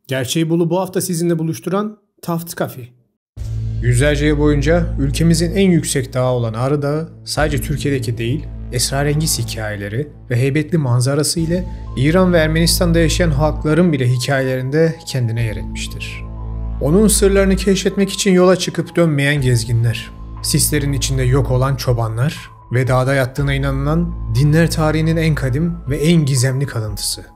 Gerçeği Bulu bu hafta sizinle buluşturan Taft Cafe. Yüzlerce yıl boyunca ülkemizin en yüksek dağı olan Ağrı Dağı sadece Türkiye'deki değil, esrarengiz hikayeleri ve heybetli manzarası ile İran ve Ermenistan'da yaşayan halkların bile hikayelerinde kendine yer etmiştir. Onun sırlarını keşfetmek için yola çıkıp dönmeyen gezginler, sislerin içinde yok olan çobanlar ve dağda yattığına inanılan dinler tarihinin en kadim ve en gizemli kalıntısı.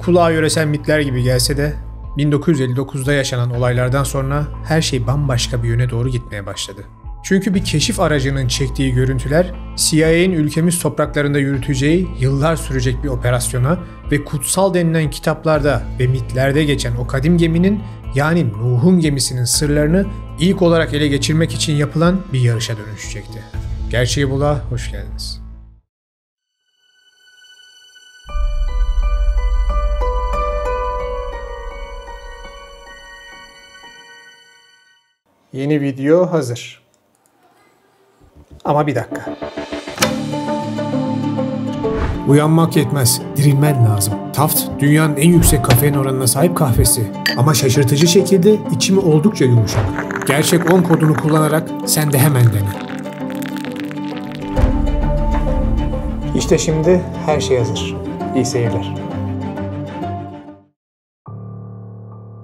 Kulağa yöresel mitler gibi gelse de 1959'da yaşanan olaylardan sonra her şey bambaşka bir yöne doğru gitmeye başladı. Çünkü bir keşif aracının çektiği görüntüler, CIA'nin ülkemiz topraklarında yürüteceği yıllar sürecek bir operasyona ve kutsal denilen kitaplarda ve mitlerde geçen o kadim geminin, yani Nuh'un gemisinin sırlarını ilk olarak ele geçirmek için yapılan bir yarışa dönüşecekti. Gerçeği Bul'a hoş geldiniz. Yeni video hazır. Ama bir dakika. Uyanmak yetmez, dirilmen lazım. Taft, dünyanın en yüksek kafein oranına sahip kahvesi. Ama şaşırtıcı şekilde içimi oldukça yumuşak. Gerçek 10 kodunu kullanarak sen de hemen dene. İşte şimdi her şey hazır. İyi seyirler.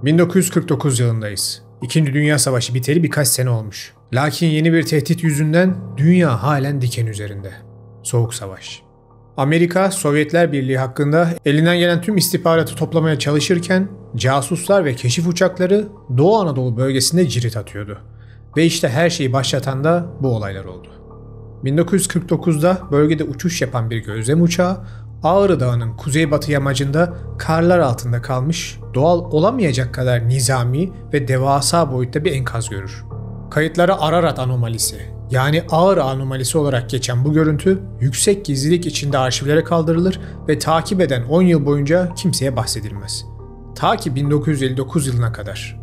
1949 yılındayız. İkinci Dünya Savaşı biteli birkaç sene olmuş. Lakin yeni bir tehdit yüzünden dünya halen diken üzerinde. Soğuk Savaş. Amerika, Sovyetler Birliği hakkında elinden gelen tüm istihbaratı toplamaya çalışırken casuslar ve keşif uçakları Doğu Anadolu bölgesinde cirit atıyordu. Ve işte her şeyi başlatan da bu olaylar oldu. 1949'da bölgede uçuş yapan bir gözlem uçağı Ağrı Dağı'nın kuzeybatı yamacında karlar altında kalmış, doğal olamayacak kadar nizami ve devasa boyutta bir enkaz görür. Kayıtlara Ararat anomalisi, yani Ağrı anomalisi olarak geçen bu görüntü yüksek gizlilik içinde arşivlere kaldırılır ve takip eden 10 yıl boyunca kimseye bahsedilmez. Ta ki 1959 yılına kadar.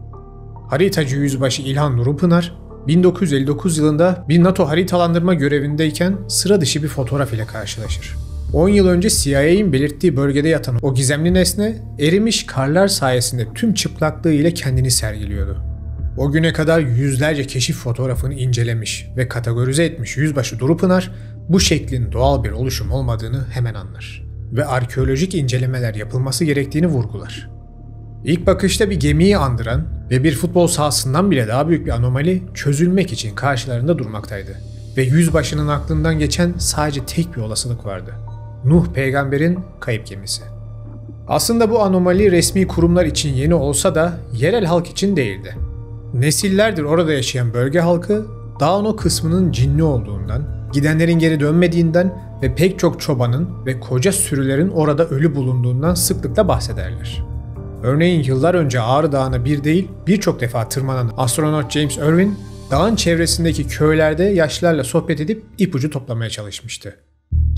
Haritacı Yüzbaşı İlhan Nurupınar, 1959 yılında bir NATO haritalandırma görevindeyken sıra dışı bir fotoğraf ile karşılaşır. 10 yıl önce CIA'nin belirttiği bölgede yatan o gizemli nesne, erimiş karlar sayesinde tüm çıplaklığı ile kendini sergiliyordu. O güne kadar yüzlerce keşif fotoğrafını incelemiş ve kategorize etmiş Yüzbaşı Durupınar, bu şeklin doğal bir oluşum olmadığını hemen anlar ve arkeolojik incelemeler yapılması gerektiğini vurgular. İlk bakışta bir gemiyi andıran ve bir futbol sahasından bile daha büyük bir anomali çözülmek için karşılarında durmaktaydı ve Yüzbaşı'nın aklından geçen sadece tek bir olasılık vardı: Nuh peygamberin kayıp gemisi. Aslında bu anomali resmi kurumlar için yeni olsa da yerel halk için değildi. Nesillerdir orada yaşayan bölge halkı, dağın o kısmının cinli olduğundan, gidenlerin geri dönmediğinden ve pek çok çobanın ve koca sürülerin orada ölü bulunduğundan sıklıkla bahsederler. Örneğin yıllar önce Ağrı Dağı'na bir değil birçok defa tırmanan astronot James Irwin, dağın çevresindeki köylerde yaşlılarla sohbet edip ipucu toplamaya çalışmıştı.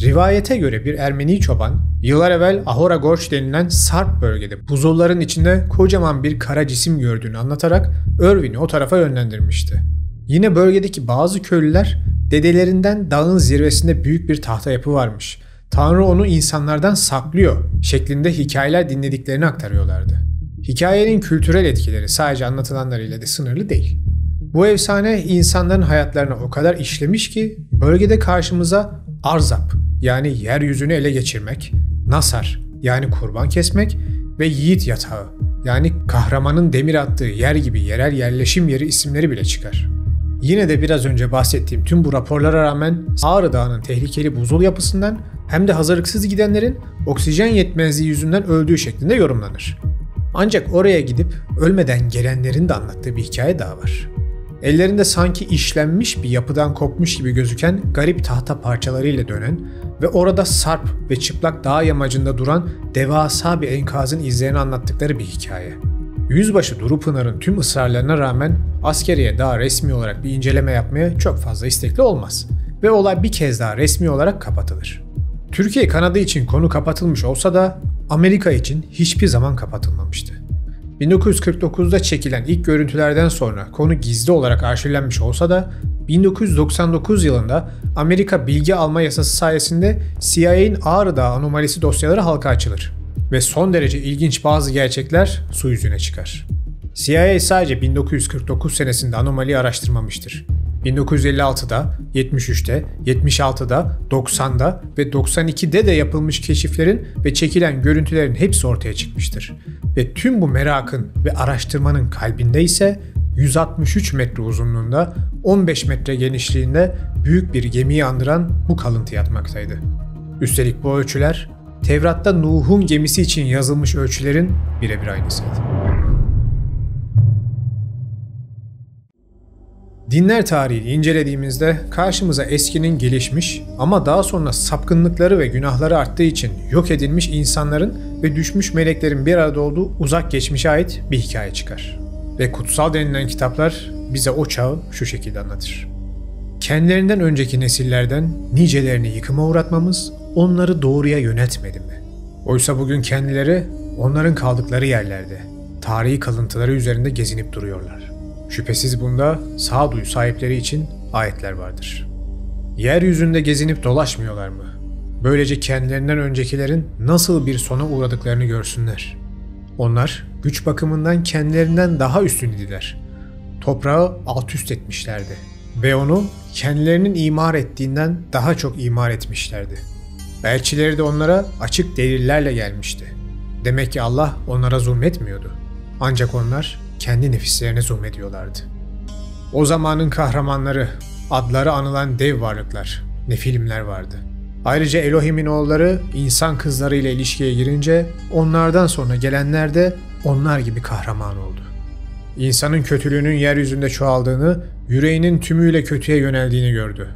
Rivayete göre bir Ermeni çoban, yıllar evvel Ahora Gorj denilen Sarp bölgede buzulların içinde kocaman bir kara cisim gördüğünü anlatarak Irwin'i o tarafa yönlendirmişti. Yine bölgedeki bazı köylüler, dedelerinden dağın zirvesinde büyük bir tahta yapı varmış, Tanrı onu insanlardan saklıyor şeklinde hikayeler dinlediklerini aktarıyorlardı. Hikayenin kültürel etkileri sadece anlatılanlarıyla da sınırlı değil. Bu efsane insanların hayatlarına o kadar işlemiş ki bölgede karşımıza Arzap, yani yeryüzünü ele geçirmek, Nasar, yani kurban kesmek ve Yiğit Yatağı, yani kahramanın demir attığı yer gibi yerel yerleşim yeri isimleri bile çıkar. Yine de biraz önce bahsettiğim tüm bu raporlara rağmen Ağrı Dağı'nın tehlikeli buzul yapısından hem de hazırlıksız gidenlerin oksijen yetmezliği yüzünden öldüğü şeklinde yorumlanır. Ancak oraya gidip ölmeden gelenlerin de anlattığı bir hikaye daha var. Ellerinde sanki işlenmiş bir yapıdan kopmuş gibi gözüken garip tahta parçalarıyla dönen ve orada sarp ve çıplak dağ yamacında duran devasa bir enkazın izlerini anlattıkları bir hikaye. Yüzbaşı Durupınar'ın tüm ısrarlarına rağmen askeriye daha resmi olarak bir inceleme yapmaya çok fazla istekli olmaz ve olay bir kez daha resmi olarak kapatılır. Türkiye kanadı için konu kapatılmış olsa da Amerika için hiçbir zaman kapatılmamıştı. 1949'da çekilen ilk görüntülerden sonra konu gizli olarak arşivlenmiş olsa da 1999 yılında Amerika bilgi alma yasası sayesinde CIA'nin Ağrı Dağı anomalisi dosyaları halka açılır. Ve son derece ilginç bazı gerçekler su yüzüne çıkar. CIA sadece 1949 senesinde anomaliyi araştırmamıştır. 1956'da, 73'te, 76'da, 90'da ve 92'de de yapılmış keşiflerin ve çekilen görüntülerin hepsi ortaya çıkmıştır. Ve tüm bu merakın ve araştırmanın kalbinde ise 163 metre uzunluğunda, 15 metre genişliğinde büyük bir gemiyi andıran bu kalıntı yatmaktaydı. Üstelik bu ölçüler, Tevrat'ta Nuh'un gemisi için yazılmış ölçülerin birebir aynısıydı. Dinler tarihini incelediğimizde karşımıza eskinin gelişmiş ama daha sonra sapkınlıkları ve günahları arttığı için yok edilmiş insanların ve düşmüş meleklerin bir arada olduğu uzak geçmişe ait bir hikaye çıkar. Ve kutsal denilen kitaplar bize o çağı şu şekilde anlatır. Kendilerinden önceki nesillerden nicelerini yıkıma uğratmamız onları doğruya yöneltmedi mi? Oysa bugün kendileri onların kaldıkları yerlerde, tarihi kalıntıları üzerinde gezinip duruyorlar. Şüphesiz bunda sağduyu sahipleri için ayetler vardır. Yeryüzünde gezinip dolaşmıyorlar mı? Böylece kendilerinden öncekilerin nasıl bir sona uğradıklarını görsünler. Onlar güç bakımından kendilerinden daha üstün idiler. Toprağı alt üst etmişlerdi ve onu kendilerinin imar ettiğinden daha çok imar etmişlerdi. Elçileri de onlara açık delillerle gelmişti. Demek ki Allah onlara zulmetmiyordu. Ancak onlar kendi nefislerine zulmediyorlardı. O zamanın kahramanları, adları anılan dev varlıklar, nefilimler vardı. Ayrıca Elohim'in oğulları insan kızlarıyla ilişkiye girince onlardan sonra gelenler de onlar gibi kahraman oldu. İnsanın kötülüğünün yeryüzünde çoğaldığını, yüreğinin tümüyle kötüye yöneldiğini gördü.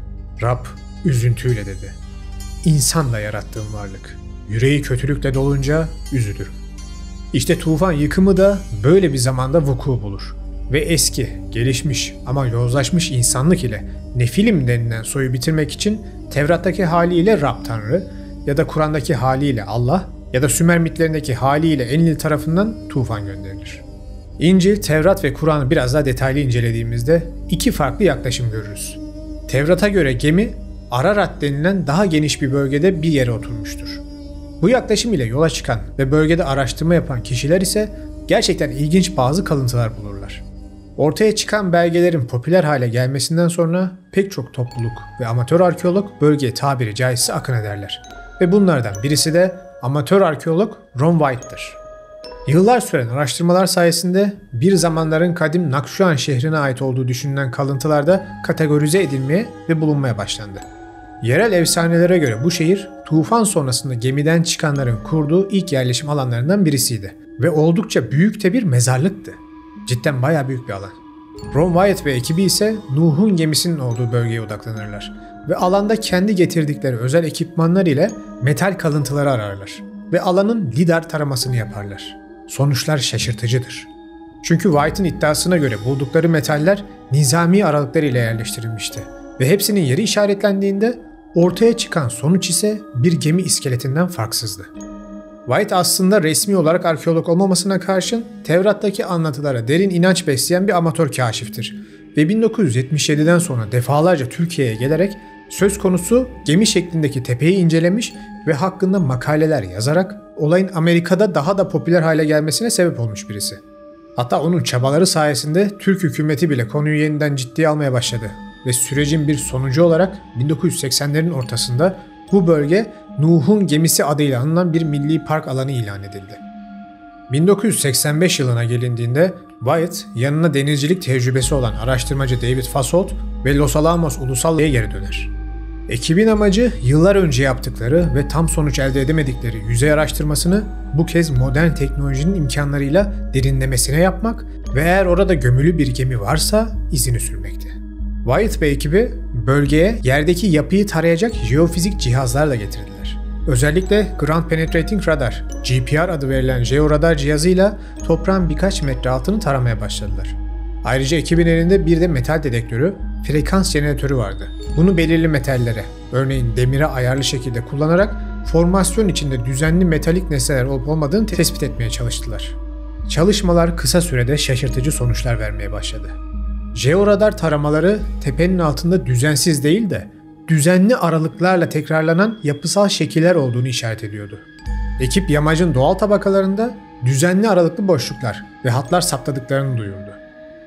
Rab üzüntüyle dedi: İnsan da yarattığım varlık, yüreği kötülükle dolunca üzülürüm. İşte tufan yıkımı da böyle bir zamanda vuku bulur. Ve eski, gelişmiş ama yozlaşmış insanlık ile Nefilim denilen soyu bitirmek için Tevrat'taki haliyle Rab Tanrı ya da Kur'an'daki haliyle Allah ya da Sümer mitlerindeki haliyle Enlil tarafından tufan gönderilir. İncil, Tevrat ve Kur'an'ı biraz daha detaylı incelediğimizde iki farklı yaklaşım görürüz. Tevrat'a göre gemi Ararat denilen daha geniş bir bölgede bir yere oturmuştur. Bu yaklaşım ile yola çıkan ve bölgede araştırma yapan kişiler ise gerçekten ilginç bazı kalıntılar bulurlar. Ortaya çıkan belgelerin popüler hale gelmesinden sonra pek çok topluluk ve amatör arkeolog bölgeye tabiri caizse akın ederler. Ve bunlardan birisi de amatör arkeolog Ron White'dır. Yıllar süren araştırmalar sayesinde bir zamanların kadim Nakşuan şehrine ait olduğu düşünülen kalıntılarda kategorize edilmeye ve bulunmaya başlandı. Yerel efsanelere göre bu şehir tufan sonrasında gemiden çıkanların kurduğu ilk yerleşim alanlarından birisiydi ve oldukça büyük de bir mezarlıktı. Cidden bayağı büyük bir alan. Ron Wyatt ve ekibi ise Nuh'un gemisinin olduğu bölgeye odaklanırlar ve alanda kendi getirdikleri özel ekipmanlar ile metal kalıntıları ararlar ve alanın lidar taramasını yaparlar. Sonuçlar şaşırtıcıdır. Çünkü White'ın iddiasına göre buldukları metaller nizami aralıklar ile yerleştirilmişti ve hepsinin yeri işaretlendiğinde ortaya çıkan sonuç ise bir gemi iskeletinden farksızdı. White aslında resmi olarak arkeolog olmamasına karşın Tevrat'taki anlatılara derin inanç besleyen bir amatör kaşiftir ve 1977'den sonra defalarca Türkiye'ye gelerek söz konusu gemi şeklindeki tepeyi incelemiş ve hakkında makaleler yazarak olayın Amerika'da daha da popüler hale gelmesine sebep olmuş birisi. Hatta onun çabaları sayesinde Türk hükümeti bile konuyu yeniden ciddiye almaya başladı ve sürecin bir sonucu olarak 1980'lerin ortasında bu bölge Nuh'un gemisi adıyla anılan bir milli park alanı ilan edildi. 1985 yılına gelindiğinde Wyatt yanına denizcilik tecrübesi olan araştırmacı David Fasold ve Los Alamos Ulusal geri döner. Ekibin amacı yıllar önce yaptıkları ve tam sonuç elde edemedikleri yüzey araştırmasını bu kez modern teknolojinin imkanlarıyla derinlemesine yapmak ve eğer orada gömülü bir gemi varsa izini sürmekti. Wyatt ve ekibi bölgeye yerdeki yapıyı tarayacak jeofizik cihazlar da getirdiler. Özellikle Ground Penetrating Radar, GPR adı verilen jeoradar cihazıyla toprağın birkaç metre altını taramaya başladılar. Ayrıca ekibin elinde bir de metal dedektörü, frekans jeneratörü vardı. Bunu belirli metallere, örneğin demire ayarlı şekilde kullanarak formasyon içinde düzenli metalik nesneler olup olmadığını tespit etmeye çalıştılar. Çalışmalar kısa sürede şaşırtıcı sonuçlar vermeye başladı. Jeoradar taramaları tepenin altında düzensiz değil de düzenli aralıklarla tekrarlanan yapısal şekiller olduğunu işaret ediyordu. Ekip yamacın doğal tabakalarında düzenli aralıklı boşluklar ve hatlar saptadıklarını duyurdu.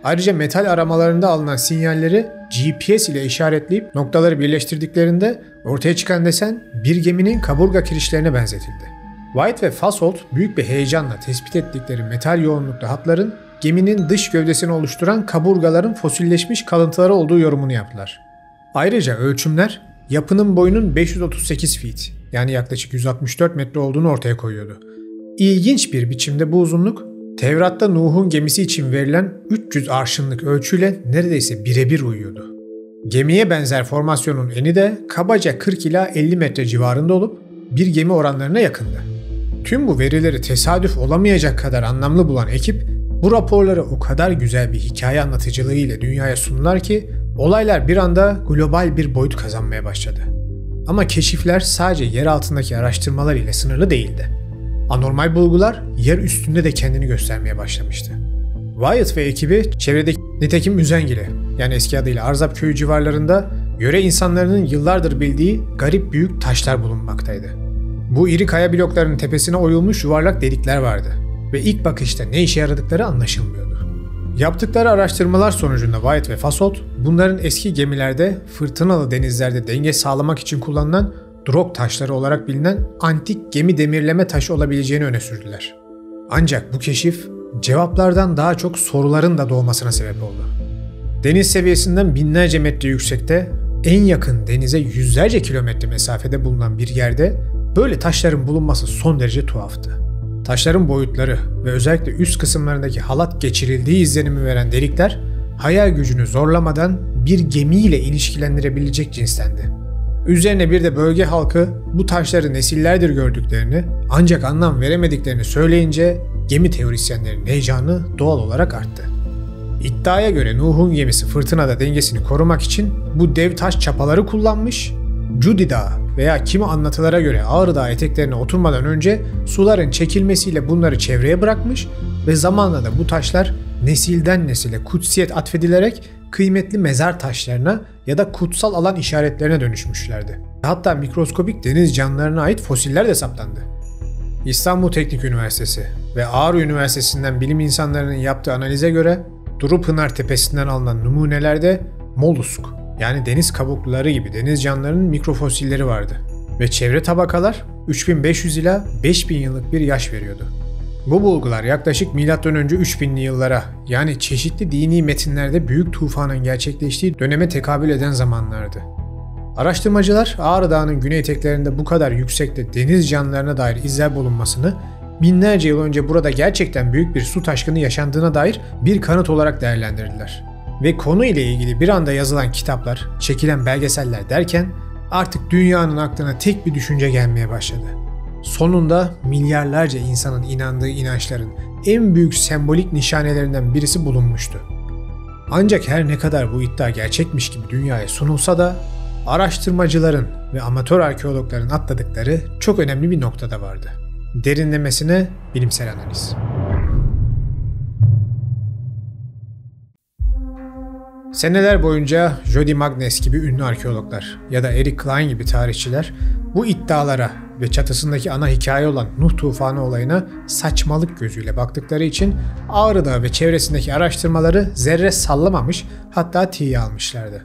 Ayrıca metal aramalarında alınan sinyalleri GPS ile işaretleyip noktaları birleştirdiklerinde ortaya çıkan desen bir geminin kaburga kirişlerine benzetildi. White ve Fasold büyük bir heyecanla tespit ettikleri metal yoğunluklu hatların geminin dış gövdesini oluşturan kaburgaların fosilleşmiş kalıntıları olduğu yorumunu yaptılar. Ayrıca ölçümler yapının boyunun 538 feet yani yaklaşık 164 metre olduğunu ortaya koyuyordu. İlginç bir biçimde bu uzunluk Tevrat'ta Nuh'un gemisi için verilen 300 arşınlık ölçüyle neredeyse birebir uyuyordu. Gemiye benzer formasyonun eni de kabaca 40 ila 50 metre civarında olup bir gemi oranlarına yakındı. Tüm bu verileri tesadüf olamayacak kadar anlamlı bulan ekip bu raporları o kadar güzel bir hikaye anlatıcılığı ile dünyaya sundular ki olaylar bir anda global bir boyut kazanmaya başladı. Ama keşifler sadece yer altındaki araştırmalar ile sınırlı değildi. Anormal bulgular yer üstünde de kendini göstermeye başlamıştı. Wyatt ve ekibi çevredeki nitekim Üzengili yani eski adıyla Arzap köyü civarlarında yöre insanlarının yıllardır bildiği garip büyük taşlar bulunmaktaydı. Bu iri kaya bloklarının tepesine oyulmuş yuvarlak delikler vardı ve ilk bakışta ne işe yaradıkları anlaşılmıyordu. Yaptıkları araştırmalar sonucunda Wyatt ve Fasold bunların eski gemilerde fırtınalı denizlerde denge sağlamak için kullanılan drog taşları olarak bilinen antik gemi demirleme taşı olabileceğini öne sürdüler. Ancak bu keşif cevaplardan daha çok soruların da doğmasına sebep oldu. Deniz seviyesinden binlerce metre yüksekte, en yakın denize yüzlerce kilometre mesafede bulunan bir yerde böyle taşların bulunması son derece tuhaftı. Taşların boyutları ve özellikle üst kısımlarındaki halat geçirildiği izlenimi veren delikler hayal gücünü zorlamadan bir gemiyle ilişkilendirebilecek cinstendi. Üzerine bir de bölge halkı bu taşları nesillerdir gördüklerini ancak anlam veremediklerini söyleyince gemi teorisyenlerinin heyecanı doğal olarak arttı. İddiaya göre Nuh'un gemisi fırtınada dengesini korumak için bu dev taş çapaları kullanmış, Cudi Dağı veya kimi anlatılara göre Ağrı Dağı eteklerine oturmadan önce suların çekilmesiyle bunları çevreye bırakmış ve zamanla da bu taşlar nesilden nesile kutsiyet atfedilerek kıymetli mezar taşlarına ya da kutsal alan işaretlerine dönüşmüşlerdi. Hatta mikroskopik deniz canlılarına ait fosiller de saptandı. İstanbul Teknik Üniversitesi ve Ağrı Üniversitesi'nden bilim insanlarının yaptığı analize göre Durupınar Tepesi'nden alınan numunelerde mollusk yani deniz kabukluları gibi deniz canlılarının mikrofosilleri vardı ve çevre tabakalar 3500 ila 5000 yıllık bir yaş veriyordu. Bu bulgular yaklaşık M.Ö. 3000'li yıllara yani çeşitli dini metinlerde büyük tufanın gerçekleştiği döneme tekabül eden zamanlardı. Araştırmacılar Ağrı Dağı'nın güney eteklerinde bu kadar yüksekte deniz canlılarına dair izler bulunmasını binlerce yıl önce burada gerçekten büyük bir su taşkını yaşandığına dair bir kanıt olarak değerlendirdiler. Ve konu ile ilgili bir anda yazılan kitaplar, çekilen belgeseller derken artık dünyanın aklına tek bir düşünce gelmeye başladı. Sonunda milyarlarca insanın inandığı inançların en büyük sembolik nişanelerinden birisi bulunmuştu. Ancak her ne kadar bu iddia gerçekmiş gibi dünyaya sunulsa da araştırmacıların ve amatör arkeologların atladıkları çok önemli bir noktada vardı. Derinlemesine bilimsel analiz. Seneler boyunca Jody Magnes gibi ünlü arkeologlar ya da Eric Klein gibi tarihçiler bu iddialara ve çatısındaki ana hikaye olan Nuh tufanı olayına saçmalık gözüyle baktıkları için Ağrı Dağı ve çevresindeki araştırmaları zerre sallamamış, hatta tiye almışlardı.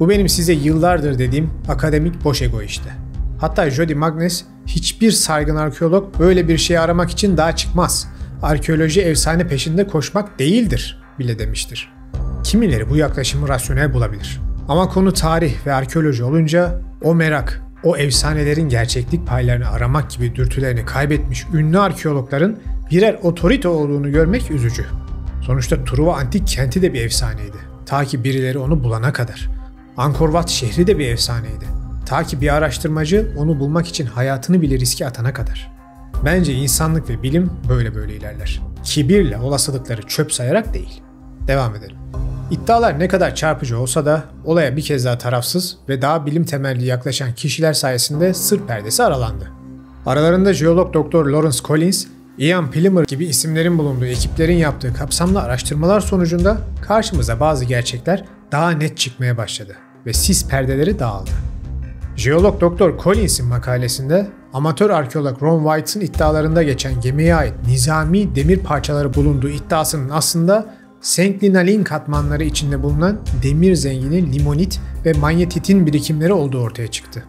Bu benim size yıllardır dediğim akademik boş ego işte. Hatta Jody Magnes hiçbir saygın arkeolog böyle bir şey aramak için dağa çıkmaz. Arkeoloji efsane peşinde koşmak değildir bile demiştir. Kimileri bu yaklaşımı rasyonel bulabilir. Ama konu tarih ve arkeoloji olunca o merak, o efsanelerin gerçeklik paylarını aramak gibi dürtülerini kaybetmiş ünlü arkeologların birer otorite olduğunu görmek üzücü. Sonuçta Truva antik kenti de bir efsaneydi. Ta ki birileri onu bulana kadar. Angkor Wat şehri de bir efsaneydi. Ta ki bir araştırmacı onu bulmak için hayatını bile riske atana kadar. Bence insanlık ve bilim böyle ilerler. Kibirle olasılıkları çöp sayarak değil. Devam edelim. İddialar ne kadar çarpıcı olsa da olaya bir kez daha tarafsız ve daha bilim temelli yaklaşan kişiler sayesinde sır perdesi aralandı. Aralarında jeolog Dr. Lawrence Collins, Ian Plimer gibi isimlerin bulunduğu ekiplerin yaptığı kapsamlı araştırmalar sonucunda karşımıza bazı gerçekler daha net çıkmaya başladı ve sis perdeleri dağıldı. Jeolog Dr. Collins'in makalesinde amatör arkeolog Ron White'ın iddialarında geçen gemiye ait nizami demir parçaları bulunduğu iddiasının aslında senklinalin katmanları içinde bulunan demir zengini limonit ve manyetitin birikimleri olduğu ortaya çıktı.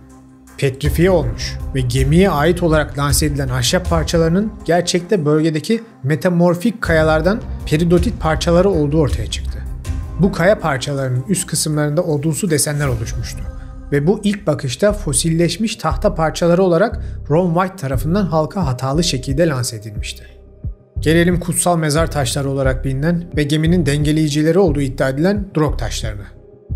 Petrifiye olmuş ve gemiye ait olarak lanse edilen ahşap parçalarının gerçekte bölgedeki metamorfik kayalardan peridotit parçaları olduğu ortaya çıktı. Bu kaya parçalarının üst kısımlarında odunsu desenler oluşmuştu ve bu ilk bakışta fosilleşmiş tahta parçaları olarak Ron White tarafından halka hatalı şekilde lanse edilmişti. Gelelim kutsal mezar taşları olarak bilinen ve geminin dengeleyicileri olduğu iddia edilen Drog taşlarına.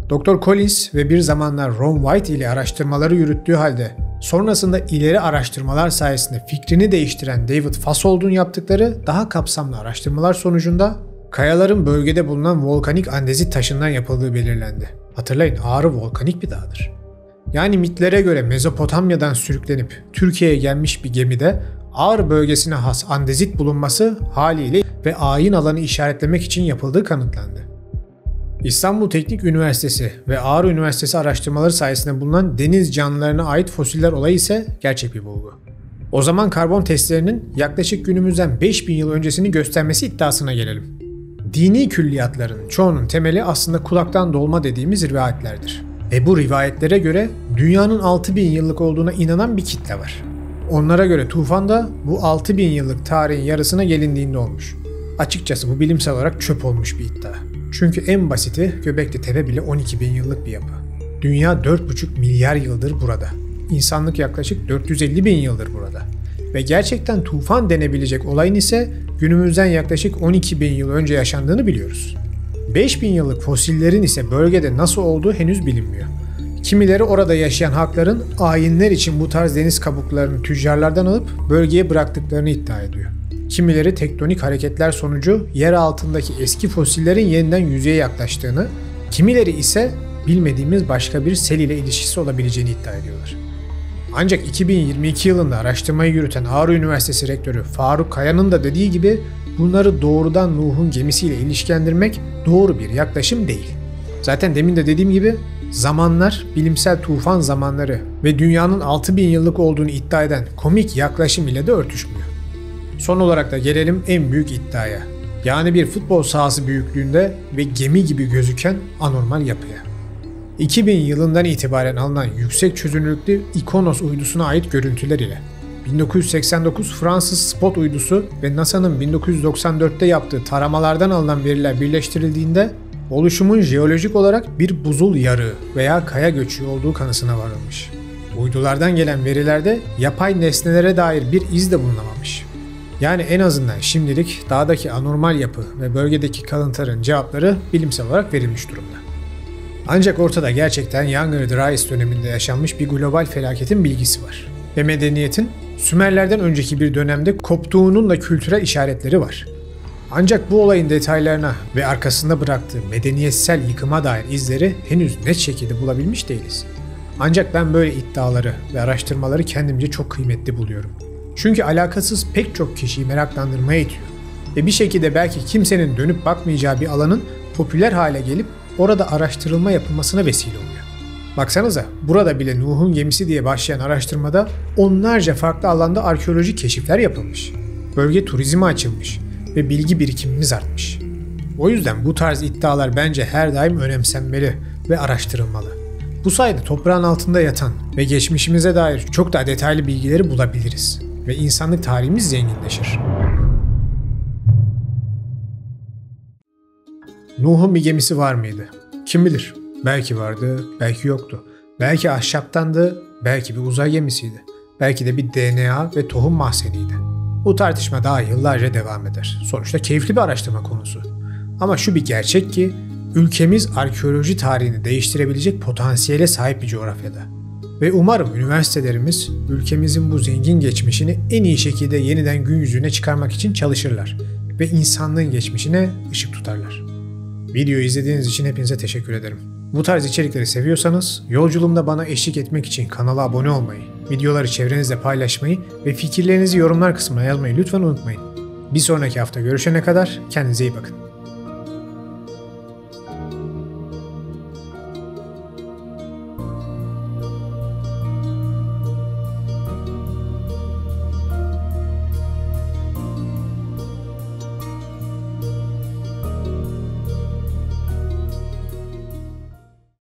Dr. Collins ve bir zamanlar Ron White ile araştırmaları yürüttüğü halde sonrasında ileri araştırmalar sayesinde fikrini değiştiren David Fassold'un yaptıkları daha kapsamlı araştırmalar sonucunda kayaların bölgede bulunan volkanik andezit taşından yapıldığı belirlendi. Hatırlayın, Ağrı volkanik bir dağdır. Yani mitlere göre Mezopotamya'dan sürüklenip Türkiye'ye gelmiş bir gemide Ağrı bölgesine has andezit bulunması haliyle ve ayin alanı işaretlemek için yapıldığı kanıtlandı. İstanbul Teknik Üniversitesi ve Ağrı Üniversitesi araştırmaları sayesinde bulunan deniz canlılarına ait fosiller olayı ise gerçek bir bulgu. O zaman karbon testlerinin yaklaşık günümüzden 5000 yıl öncesini göstermesi iddiasına gelelim. Dini külliyatların çoğunun temeli aslında kulaktan dolma dediğimiz rivayetlerdir. Ve bu rivayetlere göre dünyanın 6000 yıllık olduğuna inanan bir kitle var. Onlara göre tufan da bu 6000 yıllık tarihin yarısına gelindiğinde olmuş. Açıkçası bu bilimsel olarak çöp olmuş bir iddia. Çünkü en basiti Göbekli Tepe bile 12.000 yıllık bir yapı. Dünya 4,5 milyar yıldır burada. İnsanlık yaklaşık 450.000 yıldır burada. Ve gerçekten tufan denebilecek olayın ise günümüzden yaklaşık 12.000 yıl önce yaşandığını biliyoruz. 5.000 yıllık fosillerin ise bölgede nasıl olduğu henüz bilinmiyor. Kimileri orada yaşayan halkların ayinler için bu tarz deniz kabuklarını tüccarlardan alıp bölgeye bıraktıklarını iddia ediyor. Kimileri tektonik hareketler sonucu yer altındaki eski fosillerin yeniden yüzeye yaklaştığını, kimileri ise bilmediğimiz başka bir sel ile ilişkisi olabileceğini iddia ediyorlar. Ancak 2022 yılında araştırmayı yürüten Ağrı Üniversitesi Rektörü Faruk Kaya'nın da dediği gibi bunları doğrudan Nuh'un gemisiyle ilişkilendirmek doğru bir yaklaşım değil. Zaten demin de dediğim gibi zamanlar bilimsel tufan zamanları ve dünyanın 6000 yıllık olduğunu iddia eden komik yaklaşım ile de örtüşmüyor. Son olarak da gelelim en büyük iddiaya. Yani bir futbol sahası büyüklüğünde ve gemi gibi gözüken anormal yapıya. 2000 yılından itibaren alınan yüksek çözünürlüklü Ikonos uydusuna ait görüntüler ile 1989 Fransız Spot uydusu ve NASA'nın 1994'te yaptığı taramalardan alınan veriler birleştirildiğinde oluşumun jeolojik olarak bir buzul yarığı veya kaya göçü olduğu kanısına varılmış. Uydulardan gelen verilerde yapay nesnelere dair bir iz de bulunamamış. Yani en azından şimdilik dağdaki anormal yapı ve bölgedeki kalıntıların cevapları bilimsel olarak verilmiş durumda. Ancak ortada gerçekten Younger Dryas döneminde yaşanmış bir global felaketin bilgisi var. Ve medeniyetin Sümerlerden önceki bir dönemde koptuğunun da kültürel işaretleri var. Ancak bu olayın detaylarına ve arkasında bıraktığı medeniyetsel yıkıma dair izleri henüz net şekilde bulabilmiş değiliz. Ancak ben böyle iddiaları ve araştırmaları kendimce çok kıymetli buluyorum. Çünkü alakasız pek çok kişiyi meraklandırmaya itiyor. Ve bir şekilde belki kimsenin dönüp bakmayacağı bir alanın popüler hale gelip orada araştırılma yapılmasına vesile oluyor. Baksanıza, burada bile Nuh'un gemisi diye başlayan araştırmada onlarca farklı alanda arkeolojik keşifler yapılmış. Bölge turizme açılmış ve bilgi birikimimiz artmış. O yüzden bu tarz iddialar bence her daim önemsenmeli ve araştırılmalı. Bu sayede toprağın altında yatan ve geçmişimize dair çok daha detaylı bilgileri bulabiliriz ve insanlık tarihimiz zenginleşir. Nuh'un bir gemisi var mıydı? Kim bilir? Belki vardı, belki yoktu. Belki ahşaptandı, belki bir uzay gemisiydi. Belki de bir DNA ve tohum mahzeniydi. Bu tartışma daha yıllarca devam eder. Sonuçta keyifli bir araştırma konusu. Ama şu bir gerçek ki, ülkemiz arkeoloji tarihini değiştirebilecek potansiyele sahip bir coğrafyada. Ve umarım üniversitelerimiz ülkemizin bu zengin geçmişini en iyi şekilde yeniden gün yüzüne çıkarmak için çalışırlar ve insanlığın geçmişine ışık tutarlar. Videoyu izlediğiniz için hepinize teşekkür ederim. Bu tarz içerikleri seviyorsanız yolculuğumda bana eşlik etmek için kanala abone olmayı, videoları çevrenizde paylaşmayı ve fikirlerinizi yorumlar kısmına yazmayı lütfen unutmayın. Bir sonraki hafta görüşene kadar kendinize iyi bakın.